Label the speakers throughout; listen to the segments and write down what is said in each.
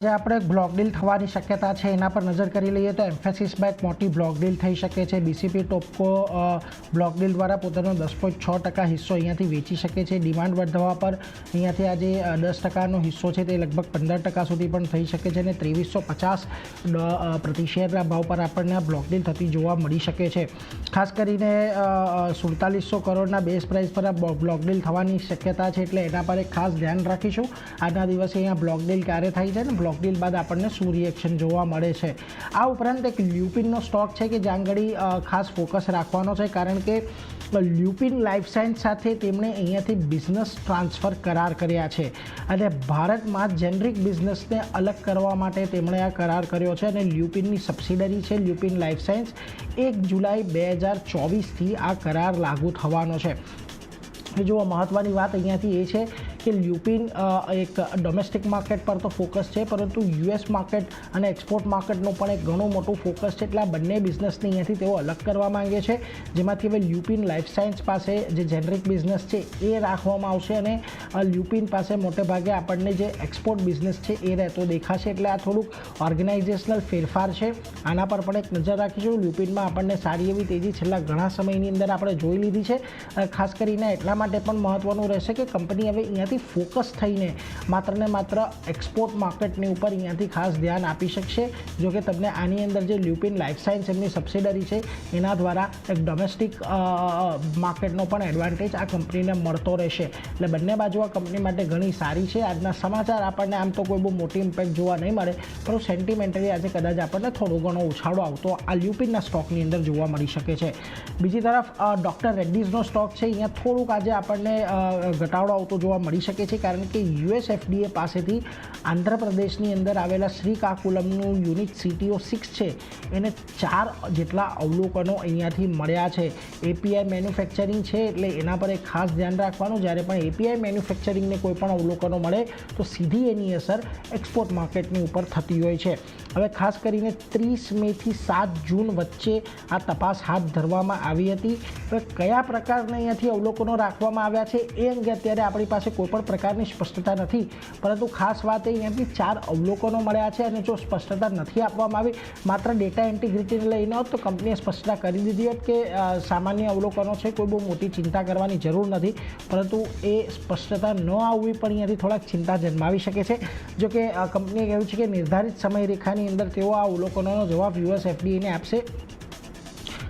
Speaker 1: જે આપણે block deal થવાની શક્યતા છે એના પર નજર કરી લઈએ તો એમ્ફેસિસ બેંક મોટી બ્લોક ડીલ થઈ શકે છે। બીસીપી ટોપકો બ્લોક ડીલ દ્વારા પોતાનો 10.6% હિસ્સો અહીંયાથી વેચી શકે છે। ડિમાન્ડ વધવા પર અહીંયાથી આજે 10%નો હિસ્સો છે તે લગભગ 15% સુધી પણ થઈ શકે છે અને 2350 પ્રતિ શેરના ભાવ પર આપણને આ બ્લોક ડીલ થતી જોવા મળી શકે છે। ખાસ કરીને 4700 કરોડના બેઝ પ્રાઇસ પર આ બ્લોક ડીલ થવાની શક્યતા છે, એટલે એના પર એક ખાસ ધ્યાન રાખીશું। આજના દિવસે અહીંયા બ્લોક ડીલ ક્યારે થાય છે ને બ્લોક ડીલ બાદ આપણને શું રિએક્શન જોવા મળે છે। આ ઉપરાંત એક લ્યુપિનનો સ્ટોક છે કે જ્યાં આગળ ખાસ ફોકસ રાખવાનો છે, કારણ કે લ્યુપિન લાઈફ સાયન્સ સાથે તેમણે અહીંયાથી બિઝનેસ ટ્રાન્સફર કરાર કર્યા છે અને ભારતમાં જેનરિક બિઝનેસને અલગ કરવા માટે તેમણે આ કરાર કર્યો છે અને લ્યુપિનની સબસિડરી છે લ્યુપિન લાઈફ સાયન્સ 1 જુલાઈ 2024થી આ કરાર લાગુ થવાનો છે। જો મહત્ત્વની વાત અહીંયાથી એ છે કે લ્યુપિન એક ડોમેસ્ટિક માર્કેટ પર તો ફોકસ છે, પરંતુ યુએસ માર્કેટ અને એક્સપોર્ટ માર્કેટનું પણ એક ઘણું મોટું ફોકસ છે, એટલે આ બંને બિઝનેસને અહીંયાથી તેઓ અલગ કરવા માંગે છે, જેમાંથી હવે લ્યુપિન લાઈફ સાયન્સ પાસે જે જેનરિક બિઝનેસ છે એ રાખવામાં આવશે અને લ્યુપિન પાસે મોટે ભાગે આપણને જે એક્સપોર્ટ બિઝનેસ છે એ રહેતો દેખાશે। એટલે આ થોડુંક ઓર્ગેનાઇઝેશનલ ફેરફાર છે, આના પર પણ એક નજર રાખીશું। લ્યુપિનમાં આપણને સારી એવી તેજી છેલ્લા ઘણા સમયની અંદર આપણે જોઈ લીધી છે। ખાસ કરીને એટલા માટે પણ મહત્ત્વનું રહેશે કે કંપની હવે અહીંયાથી ફોકસ થઈને માત્ર ને માત્ર એક્સપોર્ટ માર્કેટની ઉપર અહીંયાથી ખાસ ધ્યાન આપી શકશે। જો કે તમને આની અંદર જે લ્યુપિન લાઈફ સાયન્સ એમની સબસિડરી છે એના દ્વારા એક ડોમેસ્ટિક માર્કેટનો પણ એડવાન્ટેજ આ કંપનીને મળતો રહેશે, એટલે બંને બાજુ આ કંપની માટે ઘણી સારી છે। આજના સમાચાર આપણને આમ તો કોઈ બહુ મોટી ઇમ્પેક્ટ જોવા નહીં મળે, પરંતુ સેન્ટિમેન્ટલી આજે કદાચ આપણને થોડો ઘણો ઉછાળો આવતો આ લ્યુપિનના સ્ટોકની અંદર જોવા મળી શકે છે। બીજી તરફ ડૉક્ટર રેડ્ડીઝનો સ્ટોક છે, અહીંયા થોડુંક આજે આપણને ઘટાડો આવતો જોવા મળી શકે છે, કારણ કે યુએસ એફડીએ પાસેથી આંધ્રપ્રદેશની અંદર આવેલા શ્રીકાકુલમનું યુનિટ CTO6 છે એને 4 જેટલા અવલોકનો અહીંયાથી મળ્યા છે। એપીઆઈ મેન્યુફેક્ચરિંગ છે, એટલે એના પર એક ખાસ ધ્યાન રાખવાનું। જ્યારે પણ એપીઆઈ મેન્યુફેક્ચરિંગને કોઈ પણ અવલોકનો મળે તો સીધી એની અસર એક્સપોર્ટ માર્કેટની ઉપર થતી હોય છે। હવે ખાસ કરીને 30 મેથી 7 જૂન વચ્ચે આ તપાસ હાથ ધરવામાં આવી હતી। હવે કયા પ્રકારના અહીંયાથી અવલોકનો રાખવામાં આવ્યા છે એ અંગે અત્યારે આપણી પાસે કોઈપણ પ્રકારની સ્પષ્ટતા નથી, પરંતુ ખાસ વાત એ અહીંયાથી 4 અવલોકનો મળ્યા છે અને જો સ્પષ્ટતા નથી આપવામાં આવી, માત્ર ડેટા ઇન્ટિગ્રિટીને લઈને હોત તો કંપનીએ સ્પષ્ટતા કરી દીધી હોત કે સામાન્ય અવલોકનો છે, કોઈ બહુ મોટી ચિંતા કરવાની જરૂર નથી, પરંતુ એ સ્પષ્ટતા ન આવવી પણ અહીંયાથી થોડાક ચિંતા જન્માવી શકે છે। જો કે કંપનીએ કહ્યું છે કે નિર્ધારિત સમયરેખાની અંદર તેઓ આ અવલોકનોનો જવાબ યુએસ એફડીએને આપશે।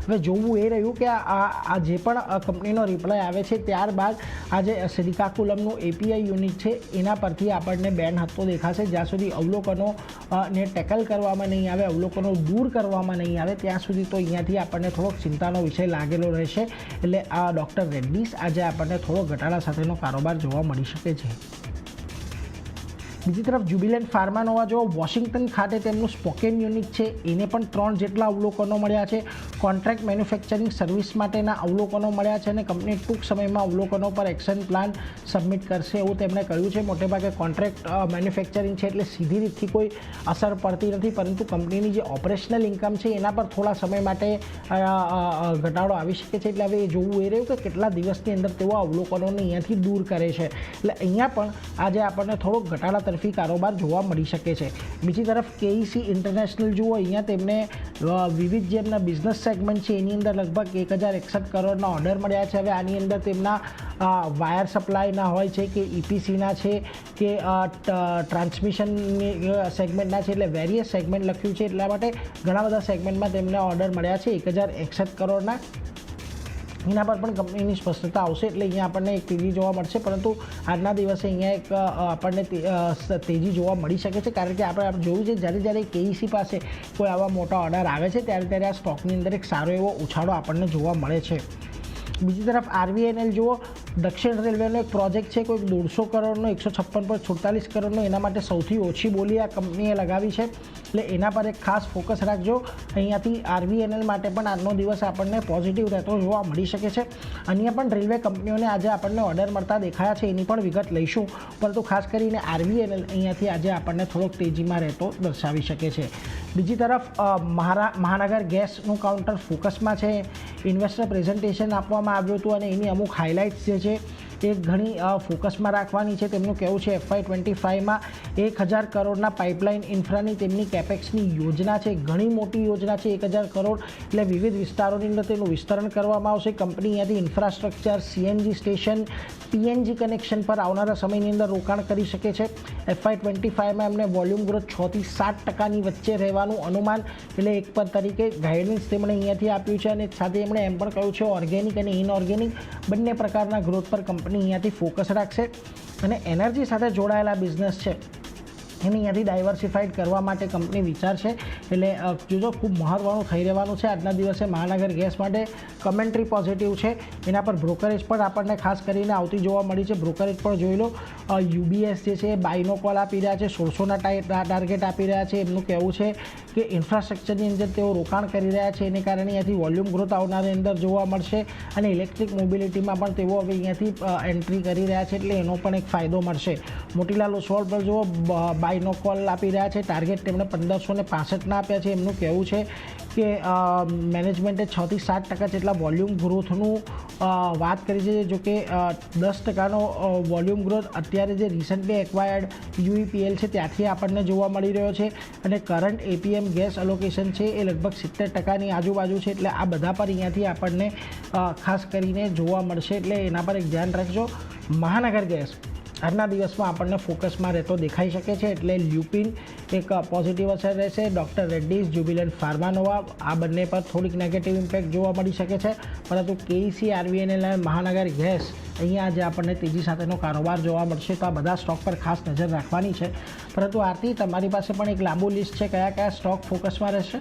Speaker 1: હવે જોવું એ રહ્યું કે આ જે પણ કંપનીનો રિપ્લાય આવે છે ત્યારબાદ આ જે શ્રીકાકુલમનું એપીઆઈ યુનિટ છે એના પરથી આપણને બેન હતો દેખાશે। જ્યાં સુધી અવલોકનો ને ટેકલ કરવામાં નહીં આવે, અવલોકનો દૂર કરવામાં નહીં આવે, ત્યાં સુધી તો અહીંયાથી આપણને થોડોક ચિંતાનો વિષય લાગેલો રહેશે। એટલે આ ડૉક્ટર રેડ્ડીઝ આજે આપણને થોડો ઘટાડા સાથેનો કારોબાર જોવા મળી શકે છે। બીજી તરફ જ્યુબિલન્ટ ફાર્માનોવા જો વોશિંગ્ટન ખાતે તેમનું સ્પોકેન યુનિટ છે એને પણ 3 જેટલા અવલોકનો મળ્યા છે। કોન્ટ્રાક્ટ મેન્યુફેક્ચરિંગ સર્વિસ માટેના અવલોકનો મળ્યા છે અને કંપની ટૂંક સમયમાં અવલોકનો પર એક્શન પ્લાન સબમિટ કરશે એવું તેમણે કહ્યું છે। મોટેભાગે કોન્ટ્રાક્ટ મેન્યુફેક્ચરિંગ છે એટલે સીધી રીતથી કોઈ અસર પડતી નથી, પરંતુ કંપનીની જે ઓપરેશનલ ઇન્કમ છે એના પર થોડા સમય માટે ઘટાડો આવી શકે છે। એટલે હવે એ જોવું એ રહ્યું કે કેટલા દિવસની અંદર તેઓ અવલોકનોને અહીંયાથી દૂર કરે છે। એટલે અહીંયા પણ આજે આપણને થોડોક ઘટાડા તરફી કારોબાર જોવા મળી શકે છે। બીજી તરફ કેઈસી ઇન્ટરનેશનલ જુઓ, અહીંયા તેમને વિવિધ જે એમના બિઝનેસ સેગમેન્ટ છે એની અંદર લગભગ 1061 કરોડના ઓર્ડર મળ્યા છે। હવે આની અંદર તેમના વાયર સપ્લાયના હોય છે કે ઇપીસીના છે કે ટ્રાન્સમિશનની સેગમેન્ટના છે, એટલે વેરિયસ સેગમેન્ટ લખ્યું છે, એટલા માટે ઘણા બધા સેગમેન્ટમાં તેમને ઓર્ડર મળ્યા છે 1061 કરોડના। એના પર પણ કંપનીની સ્પષ્ટતા આવશે, એટલે અહીંયા આપણને એક તેજી જોવા મળશે, પરંતુ આજના દિવસે અહીંયા એક આપણને તેજી જોવા મળી શકે છે, કારણ કે આપણે જોયું છે જ્યારે કેઈસી પાસે કોઈ આવા મોટા ઓર્ડર આવે છે ત્યારે આ સ્ટોકની અંદર એક સારો એવો ઉછાળો આપણને જોવા મળે છે। બીજી તરફ આરવીએનએલ જુઓ, દક્ષિણ રેલવેનો એક પ્રોજેક્ટ છે, કોઈ 150 કરોડનો 156.46 કરોડનો, એના માટે સૌથી ઓછી બોલી આ કંપનીએ લગાવી છે, એટલે એના પર એક ખાસ ફોકસ રાખજો। અહીંયાથી આરવીએનએલ માટે પણ આજનો દિવસ આપણને પોઝિટિવ રહેતો જોવા મળી શકે છે। અન્ય પણ રેલવે કંપનીઓને આજે આપણને ઓર્ડર મળતા દેખાયા છે, એની પણ વિગત લઈશું, પરંતુ ખાસ કરીને આરવીએનએલ અહીંયાથી આજે આપણને થોડોક તેજીમાં રહેતો દર્શાવી શકે છે। બીજી તરફ મહાનગર ગેસનું કાઉન્ટર ફોકસમાં છે, ઇન્વેસ્ટર પ્રેઝન્ટેશન આપવામાં આવ્યું હતું અને એની અમુક હાઇલાઇટ્સ જે છે એ ઘણી ફોકસમાં રાખવાની છે. તેમનું કહેવું છે FY25માં 1000 કરોડના પાઇપલાઇન ઇન્ફ્રાની તેમની કેપેક્સની યોજના છે. ઘણી મોટી યોજના છે, 1000 કરોડ એટલે વિવિધ વિસ્તારોની અંદર તેનું વિસ્તરણ કરવામાં આવશે. કંપની અહીંયાથી infrastructure, CNG station, PNG connection પર આવનારા સમયની અંદર રોકાણ કરી શકે છે. FY25માં એમને વોલ્યુમ ગ્રોથ 6 થી 7% વચ્ચે રહેવાનું અનુમાન એટલે એક પર તરીકે ગાઈડન્સ તેમણે અહીંયાથી આપ્યું છે. અને સાથે એમણે એમ પણ કહ્યું છે ઓર્ગેનિક અને ઇનઓર્ગેનિક બંને પ્રકારના ગ્રોથ પર કંપની અહીંયાથી ફોકસ રાખશે. અને એનર્જી સાથે જોડાયેલા બિઝનેસ છે એને અહીંયાથી ડાયવર્સિફાઈડ કરવા માટે કંપની વિચારશે. એટલે જોજો ખૂબ મહત્ત્વનું થઈ રહેવાનું છે આજના દિવસે મહાનગર ગેસ માટે. કમેન્ટ્રી પોઝિટિવ છે, એના પર બ્રોકરેજ પણ આપણને ખાસ કરીને આવતી જોવા મળી છે. બ્રોકરેજ પણ જોઈ લો. UBS જે છે બાયનો કોલ આપી રહ્યા છે, 1600ના ટાર્ગેટ આપી રહ્યા છે. એમનું કહેવું છે કે ઇન્ફ્રાસ્ટ્રક્ચરની અંદર તેઓ રોકાણ કરી રહ્યા છે, એને કારણે અહીંયાથી વોલ્યુમ ગ્રોથ આવનારી અંદર જોવા મળશે. અને ઇલેક્ટ્રિક મોબિલિટીમાં પણ તેઓ હવે અહીંયાથી એન્ટ્રી કરી રહ્યા છે, એટલે એનો પણ એક ફાયદો મળશે. મોતીલાલ ઓસ્વાલ પર જુઓ બાયનો કોલ આપી રહ્યા છે. ટાર્ગેટ તેમણે 1565ના આપ્યા છે. એમનું કહેવું છે કે મેનેજમેન્ટે 6 થી 7% જેટલા વોલ્યુમ ગ્રોથનું વાત કરી છે. જો કે 10%નો વોલ્યુમ ગ્રોથ અત્યારે જે રિસન્ટલી એક્વાયર્ડ UEPL છે ત્યાંથી આપણને જોવા મળી રહ્યો છે. અને કરંટ APM ગેસ અલોકેશન છે એ લગભગ 70%ની આજુબાજુ છે. એટલે આ બધા પર અહીંયાથી આપણને ખાસ કરીને જોવા મળશે, એટલે એના પર એક ધ્યાન રાખજો. મહાનગર ગેસ આજના દિવસમાં આપણને ફોકસમાં રહેતો દેખાઈ શકે છે, એટલે લ્યુપિન એક પોઝિટિવ અસર રહેશે. ડૉક્ટર રેડ્ડીઝ, જ્યુબિલન્ટ ફાર્માનોવા આ બંને પર થોડીક નેગેટિવ ઇમ્પેક્ટ જોવા મળી શકે છે. પરંતુ KEC, RVNL અને મહાનગર ગેસ અહીંયા આજે આપણને તેજી સાથેનો કારોબાર જોવા મળશે. તો આ બધા સ્ટોક પર ખાસ નજર રાખવાની છે. પરંતુ આરતી, તમારી પાસે પણ એક લાંબુ લિસ્ટ છે, કયા કયા સ્ટોક ફોકસમાં રહેશે?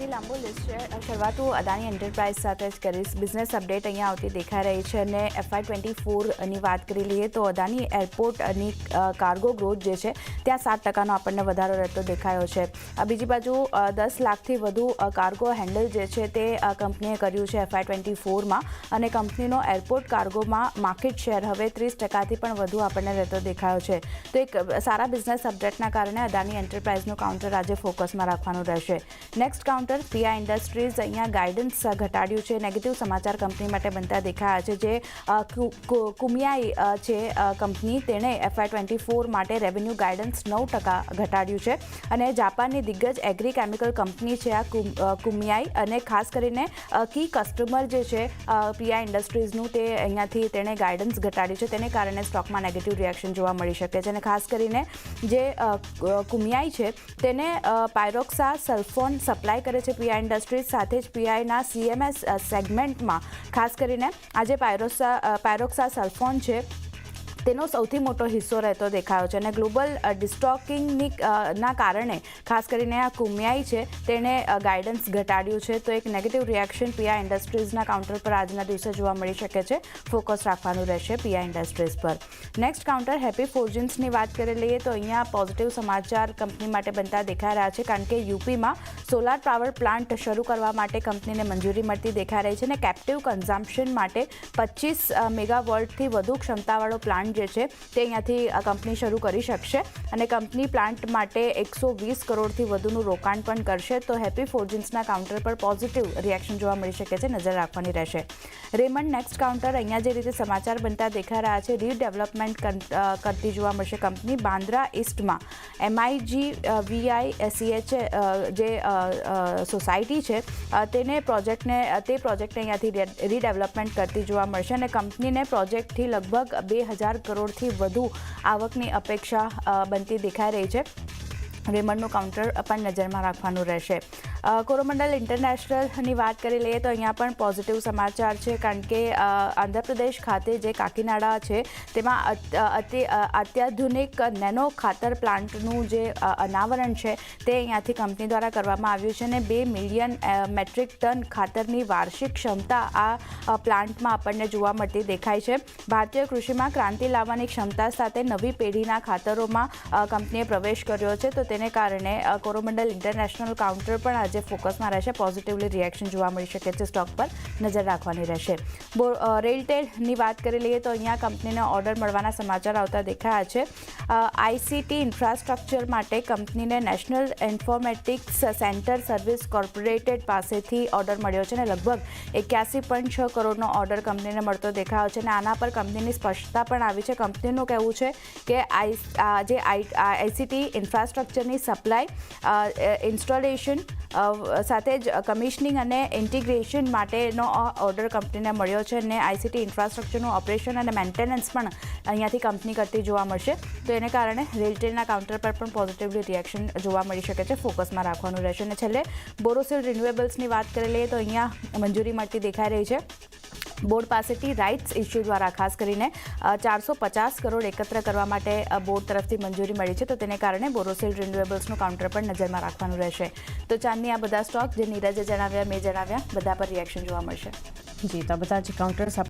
Speaker 2: લાંબો લિસ્ટ છે. શરૂઆત હું અદાણી એન્ટરપ્રાઇઝ સાથે જ કરીશ. બિઝનેસ અપડેટ અહીંયા આવતી દેખાઈ રહી છે. અને FY24ની વાત કરી લઈએ તો અદાણી એરપોર્ટની કાર્ગો ગ્રોથ જે છે ત્યાં 7%નો આપણને વધારો રહેતો દેખાયો છે. બીજી બાજુ 10 લાખથી વધુ કાર્ગો હેન્ડલ જે છે તે કંપનીએ કર્યું છે FY24માં. અને કંપનીનો એરપોર્ટ કાર્ગોમાં માર્કેટ શેર હવે 30%થી પણ વધુ આપણને રહેતો દેખાયો છે. તો એક સારા બિઝનેસ અપડેટના કારણે અદાણી એન્ટરપ્રાઇઝનું કાઉન્ટર આજે ફોકસમાં રાખવાનું રહેશે. નેક્સ્ટ કાઉન્ટર PI ઇન્ડસ્ટ્રીઝ અહીંયા ગાઈડન્સ ઘટાડ્યું છે. નેગેટિવ સમાચાર કંપની માટે બનતા દેખાયા છે. જે કુમિયાઈ છે કંપની, તેણે FY24 માટે રેવન્યુ ગાઈડન્સ 9% ઘટાડ્યું છે. અને જાપાનની દિગ્ગજ એગ્રી કેમિકલ કંપની છે આ કુમિયાઈ. અને ખાસ કરીને કી કસ્ટમર જે છે PI ઇન્ડસ્ટ્રીઝનું, તે અહીંયાથી તેણે ગાઈડન્સ ઘટાડ્યું છે. તેને કારણે સ્ટોકમાં નેગેટિવ રિએક્શન જોવા મળી શકે છે. અને ખાસ કરીને જે કુમિયાઈ છે તેને પાયરોક્સા સલ્ફોન સપ્લાય કરે છે PI ઇન્ડસ્ટ્રીઝ. સાથે જ PIના CMS સેગમેન્ટમાં ખાસ કરીને આજે પાયરોક્સા સલ્ફોન છે તેનો સૌથી મોટો હિસ્સો રહેતો દેખાયો છે. અને ગ્લોબલ ડિસ્ટોકિંગની ના કારણે ખાસ કરીને આ કુમિયાઈ છે તેણે ગાઈડન્સ ઘટાડ્યું છે. તો એક નેગેટિવ રિએક્શન PI ઇન્ડસ્ટ્રીઝના કાઉન્ટર પર આજના દિવસે જોવા મળી શકે છે. ફોકસ રાખવાનું રહેશે PI ઇન્ડસ્ટ્રીઝ પર. નેક્સ્ટ કાઉન્ટર હેપી ફોર્જિન્સની વાત કરી લઈએ તો અહીંયા પોઝિટિવ સમાચાર કંપની માટે બનતા દેખાઈ રહ્યા છે. કારણ કે UPમાં સોલાર પાવર પ્લાન્ટ શરૂ કરવા માટે કંપનીને મંજૂરી મળતી દેખાઈ રહી છે. અને કેપ્ટિવ કન્ઝમ્પશન માટે 25 મેગાવોલ્ટથી વધુ ક્ષમતાવાળો પ્લાન્ટ જે છે તે અહીંયાથી કંપની શરૂ કરી શકશે. અને કંપની પ્લાન્ટ માટે 120 કરોડથી વધુનું રોકાણ પણ કરશે. તો હેપી ફોર્જિન્સના કાઉન્ટર પર પોઝિટિવ રિએક્શન જોવા મળી શકે છે, નજર રાખવાની રહેશે. રેમન્ડ નેક્સ્ટ કાઉન્ટર અહીંયા જે રીતે સમાચાર બનતા દેખાઈ રહ્યા છે, રીડેવલપમેન્ટ કરતી જોવા મળશે કંપની. બાંદ્રા ઈસ્ટમાં MIGVICH જે સોસાયટી છે તે પ્રોજેક્ટને અહીંયાથી રીડેવલપમેન્ટ કરતી જોવા મળશે. અને કંપનીને પ્રોજેક્ટથી લગભગ 2000 કરોડથી વધુ આવકની અપેક્ષા બનતી દેખાઈ રહી છે. રેમન્ડનું કાઉન્ટર પણ નજરમાં રાખવાનું રહેશે. કોરોમંડલ ઇન્ટરનેશનલની વાત કરી લઈએ તો અહીંયા પણ પોઝિટિવ સમાચાર છે. કારણ કે આંધ્રપ્રદેશ ખાતે જે કાકીનાડા છે તેમાં અત્યાધુનિક નેનો ખાતર પ્લાન્ટનું જે અનાવરણ છે તે અહીંયાથી કંપની દ્વારા કરવામાં આવ્યું છે. અને 2 મિલિયન મેટ્રિક ટન ખાતરની વાર્ષિક ક્ષમતા આ પ્લાન્ટમાં આપણને જોવા મળતી દેખાય છે. ભારતીય કૃષિમાં ક્રાંતિ લાવવાની ક્ષમતા સાથે નવી પેઢીના ખાતરોમાં કંપનીએ પ્રવેશ કર્યો છે. તો તેને કારણે કોરોમંડલ ઇન્ટરનેશનલ કાઉન્ટર પણ આજે ફોકસમાં રહેશે. પોઝિટિવલી રિએક્શન જોવા મળી શકે છે. સ્ટોક પર નજર રાખવાની રહેશે. રેલટેલની વાત કરી લઈએ તો અહીંયા કંપનીને ઓર્ડર મળવાના સમાચાર આવતા દેખાયા છે. આઈસીટી ઇન્ફ્રાસ્ટ્રક્ચર માટે કંપનીને નેશનલ ઇન્ફોર્મેટિક્સ સેન્ટર સર્વિસ કોર્પોરેટેડ પાસેથી ઓર્ડર મળ્યો છે અને લગભગ 81.6 કરોડનો ઓર્ડર કંપનીને મળતો દેખાયો છે અને આના પર કંપનીની સ્પષ્ટતા પણ આવી છે. કંપનીનું કહેવું છે કે આઈસીટી ઇન્ફ્રાસ્ટ્રક્ચરની સપ્લાય, ઇન્સ્ટોલેશન સાથે જ કમિશનિંગ અને ઇન્ટિગ્રેશન માટેનો ઓર્ડર કંપનીને મળ્યો છે અને આઈસીટી ઇન્ફ્રાસ્ટ્રક્ચરનું ઓપરેશન અને મેન્ટેનન્સ પણ અહીંયાથી કંપની કરતી જોવા મળશે. તો એને કારણે રેલટેલના કાઉન્ટર પર પણ પોઝિટિવલી રિએક્શન જોવા મળી શકે છે. ફોકસમાં રાખવાનું રહેશે. અને છેલ્લે બોરોસિલ રિન્યુએબલ્સની વાત કરી લઈએ તો અહીંયા મંજૂરી મળતી દેખાઈ રહી છે. બોર્ડ પાસેથી રાઇટ્સ ઇસ્યુ દ્વારા ખાસ કરીને 450 કરોડ એકત્ર કરવા માટે બોર્ડ તરફથી મંજૂરી મળી છે. તો તેને કારણે બોરોસિલ રિન્યુએબલ્સનું કાઉન્ટર પણ નજરમાં રાખવાનું રહેશે. તો ચાંદની આ બધા સ્ટોક જે નીરજે જણાવ્યા, મેં જણાવ્યા, બધા પર રિએક્શન જોવા મળશે.
Speaker 3: જી, તો બધા જ કાઉન્ટર્સ